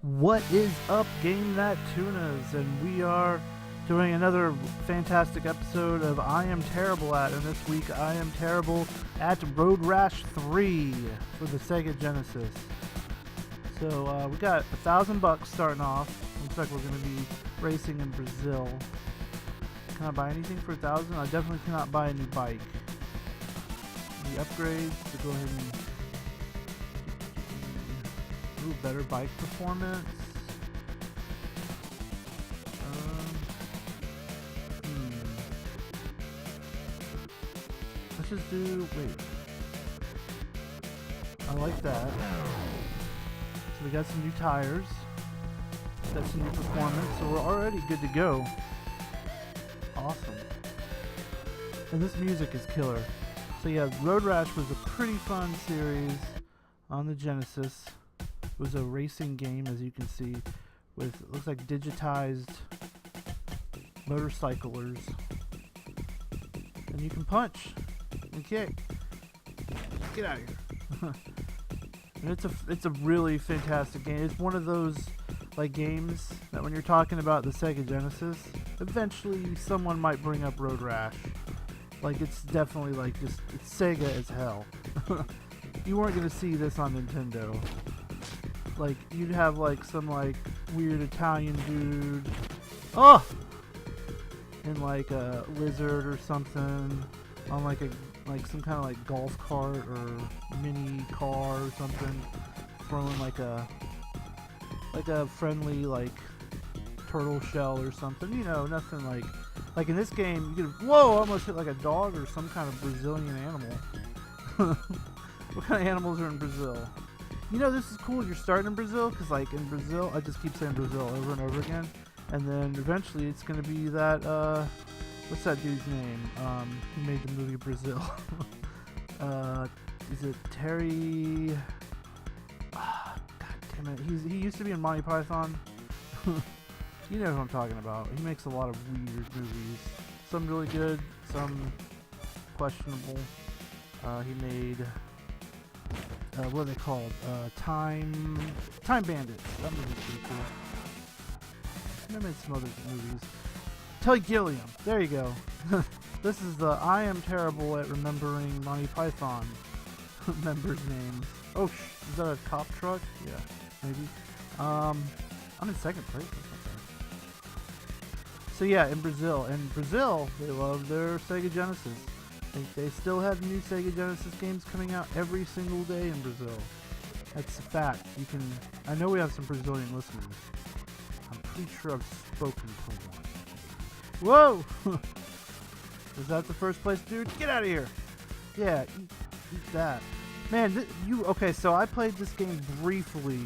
What is up, Game That Tunas? And we are doing another fantastic episode of I Am Terrible At, and this week I am terrible at Road Rash 3 for the Sega Genesis. So we got $1,000 starting off. Looks like we're going to be racing in Brazil. Can I buy anything for $1,000? I definitely cannot buy a new bike. The upgrades to go ahead and better bike performance. Let's just do, wait. I like that. So we got some new tires. Got some new performance, so we're already good to go. Awesome. And this music is killer. So yeah, Road Rash was a pretty fun series on the Genesis. It was a racing game, as you can see, with, it looks like digitized motorcyclers. And you can punch and kick. Get out of here. And it's a really fantastic game. It's one of those like games that when you're talking about the Sega Genesis, eventually someone might bring up Road Rash. Like, it's definitely like just, it's Sega as hell. You weren't going to see this on Nintendo. Like, you'd have like some like weird Italian dude, in like a lizard or something, on like some kind of like golf cart or mini car or something, throwing like a friendly like turtle shell or something. You know, nothing like in this game you could, whoa, I almost hit like a dog or some kind of Brazilian animal. What kind of animals are in Brazil? You know, this is cool. You're starting in Brazil, because like in Brazil, I just keep saying Brazil over and over again, and then eventually it's gonna be that what's that dude's name? Who made the movie Brazil? Is it Terry? God damn it! He used to be in Monty Python. You know who I'm talking about. He makes a lot of weird movies. Some really good, some questionable. He made. What are they called? Time Bandits. That movie's pretty cool. And I made some other movies. Terry Gilliam. There you go. This is the I am terrible at remembering Monty Python members' names. Oh, is that a cop truck? Yeah, maybe. I'm in second place or something. So yeah, in Brazil. In Brazil, they love their Sega Genesis. They still have new Sega Genesis games coming out every single day in Brazil. That's a fact. I know we have some Brazilian listeners. I'm pretty sure I've spoken to one. Whoa! Is that the first place, dude? Get out of here! Yeah, eat that. Man, okay, so I played this game briefly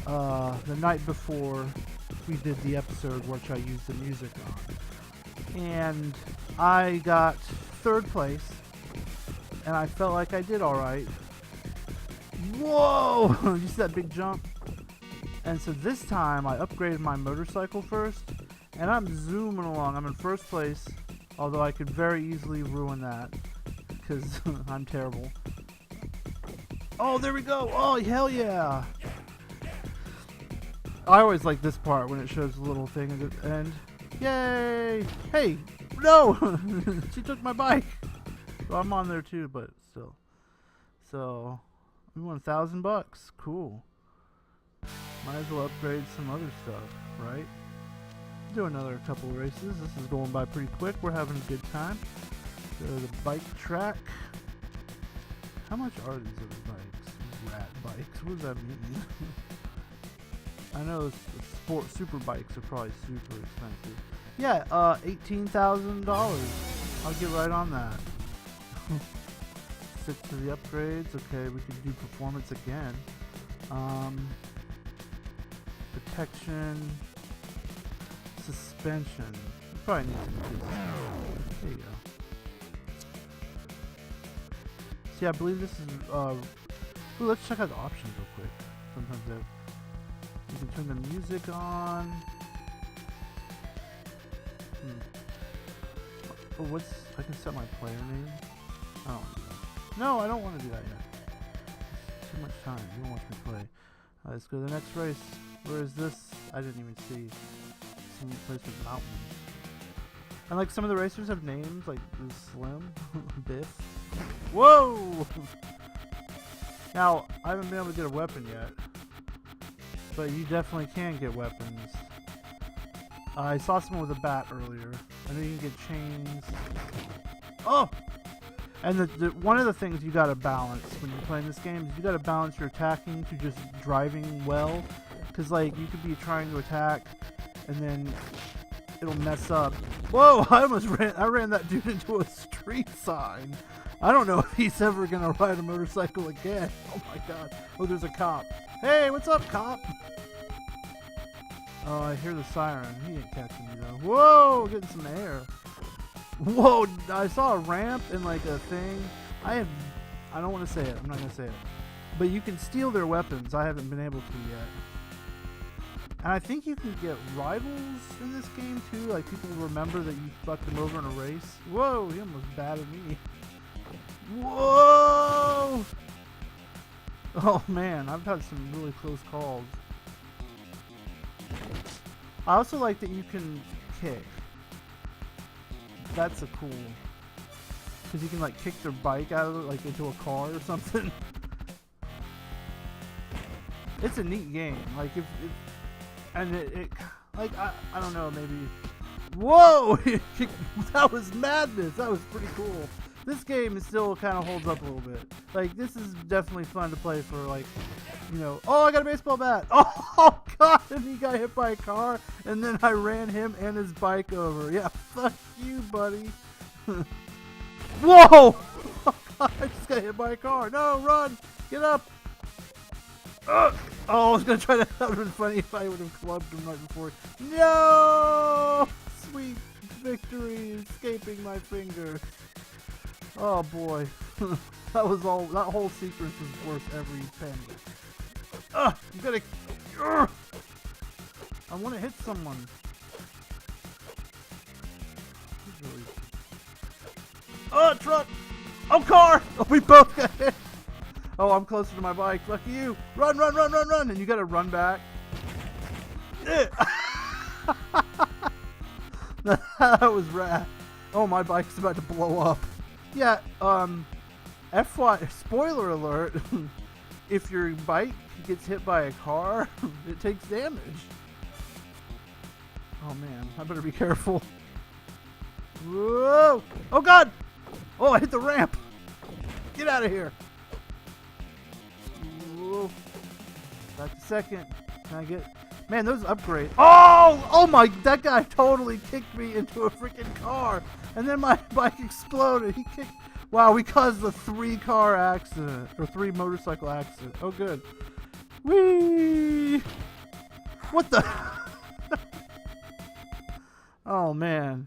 the night before we did the episode, which I used the music on. And I got third place, and I felt like I did alright. Whoa! You see that big jump? And so this time I upgraded my motorcycle first, and I'm zooming along. I'm in first place, although I could very easily ruin that because I'm terrible. Oh, there we go! Oh, hell yeah! I always like this part when it shows the little thing at the end. Yay! Hey! No! She took my bike! So I'm on there too, but still. So, we won $1,000. Cool. Might as well upgrade some other stuff, right? Do another couple of races. This is going by pretty quick. We're having a good time. Go to the bike track. How much are these other bikes? Rat bikes. What does that mean? I know the super bikes are probably super expensive. Yeah, $18,000. I'll get right on that. Stick to the upgrades. Okay, we can do performance again. Protection. Suspension. You probably need to do this. There you go. See, I believe this is, ooh, let's check out the options real quick. Sometimes you can turn the music on. Oh, I can set my player name. I don't want to do that. No, I don't want to do that yet. It's too much time. You don't want me to play. Let's go to the next race. Whereas this, I didn't even see. Some place with mountains. And like some of the racers have names, like Slim, Biff. Whoa! Now, I haven't been able to get a weapon yet. But you definitely can get weapons. I saw someone with a bat earlier. I know you can get chains. Oh! And one of the things you gotta balance when you're playing this game is you gotta balance your attacking to just driving well. Because like, you could be trying to attack and then it'll mess up. Whoa! I ran that dude into a street sign. I don't know if he's ever gonna ride a motorcycle again. Oh my god. Oh, there's a cop. Hey, what's up, cop? Oh, I hear the siren. He ain't catching me though. Whoa, getting some air. Whoa, I saw a ramp and like a thing. I don't want to say it. I'm not gonna say it. But you can steal their weapons. I haven't been able to yet. And I think you can get rivals in this game too. Like people remember that you fucked them over in a race. Whoa, he almost batted me. Whoa! Oh man, I've had some really close calls. I also like that you can kick. That's a cool. Because you can like kick their bike out of it, like into a car or something. It's a neat game. Like if like I don't know, maybe. Whoa! That was madness. That was pretty cool. This game is still kind of holds up a little bit. Like this is definitely fun to play for like, you know. Oh, I got a baseball bat. Oh god! And he got hit by a car, and then I ran him and his bike over. Yeah, fuck you, buddy. Whoa! Oh god! I just got hit by a car. No, run! Get up! Oh, I was gonna try to. That would have been funny if I would have clubbed him right before. No! Sweet victory, escaping my fingers. Oh boy, that whole sequence was worth every penny. You gotta. I want to hit someone. Oh, truck! Oh, car! Oh, we both got hit. Oh, I'm closer to my bike. Lucky you. Run, run, run, run, run. And you gotta run back. That was rad. Oh, my bike's about to blow up. Yeah, spoiler alert. If your bike gets hit by a car, it takes damage. Oh man, I better be careful. Whoa! Oh god! Oh, I hit the ramp. Get out of here. Whoa. Back a second. Can I get... Man, those upgrades. Oh! Oh my... That guy totally kicked me into a freaking car. And then my bike exploded. He kicked... Wow, we caused a 3-car accident. Or 3 motorcycle accident. Oh, good. Whee! What the... Oh, man.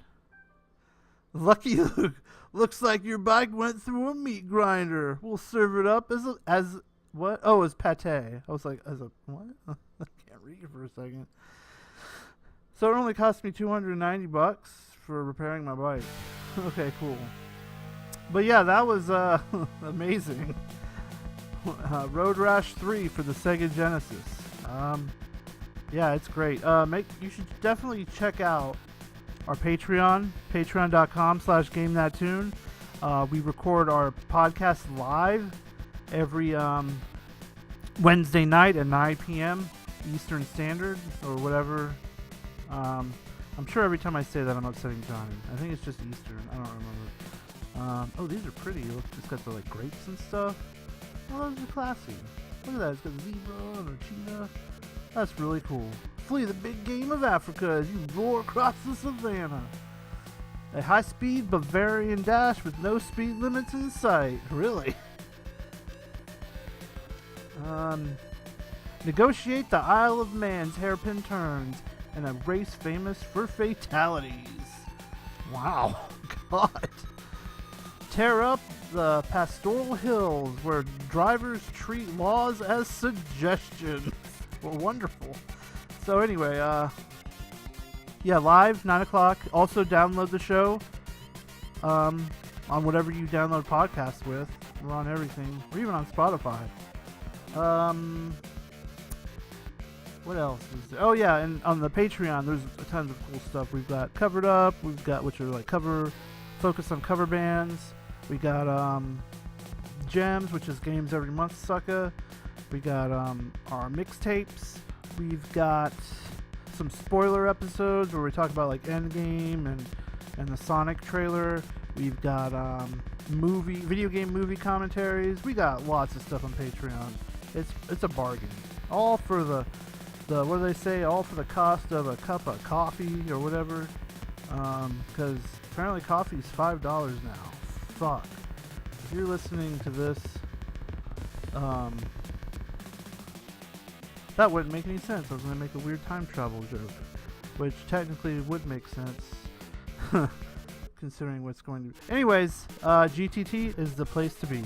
Lucky Luke. Looks like your bike went through a meat grinder. We'll serve it up as what? Oh, as pate. I was like, as a what? I can't read it for a second. So it only cost me $290 for repairing my bike. Okay, cool. But yeah, that was amazing. Road Rash 3 for the Sega Genesis. Yeah, it's great. You should definitely check out our Patreon, patreon.com/GameThatTune. We record our podcast live every Wednesday night at 9 p.m. Eastern Standard or whatever. I'm sure every time I say that I'm upsetting Johnny. I think it's just Eastern. I don't remember. Oh, these are pretty. Look, it's got the like grapes and stuff. Oh, those are classy. Look at that. It's got a zebra and a cheetah. That's really cool. Flee the big game of Africa as you roar across the savannah. A high-speed Bavarian dash with no speed limits in sight. Really? Negotiate the Isle of Man's hairpin turns in a race famous for fatalities. Wow. God. Tear up the pastoral hills where drivers treat laws as suggestions. Well, wonderful. So anyway, yeah, live 9 o'clock. Also download the show on whatever you download podcasts with. We're on everything. We're even on Spotify. What else is there? Oh yeah, and on the Patreon, there's tons of cool stuff. We've got Covered Up. We've got, which are like focused on cover bands. We got Gems, which is games every month, sucker. We got our mixtapes. We've got some spoiler episodes where we talk about like Endgame and the Sonic trailer. We've got video game movie commentaries. We got lots of stuff on Patreon. It's a bargain. All for the what do they say? All for the cost of a cup of coffee or whatever. Because apparently coffee is $5 now. Fuck. If you're listening to this, that wouldn't make any sense. I was gonna make a weird time travel joke, which technically would make sense, considering what's going to. Anyways, GTT is the place to be.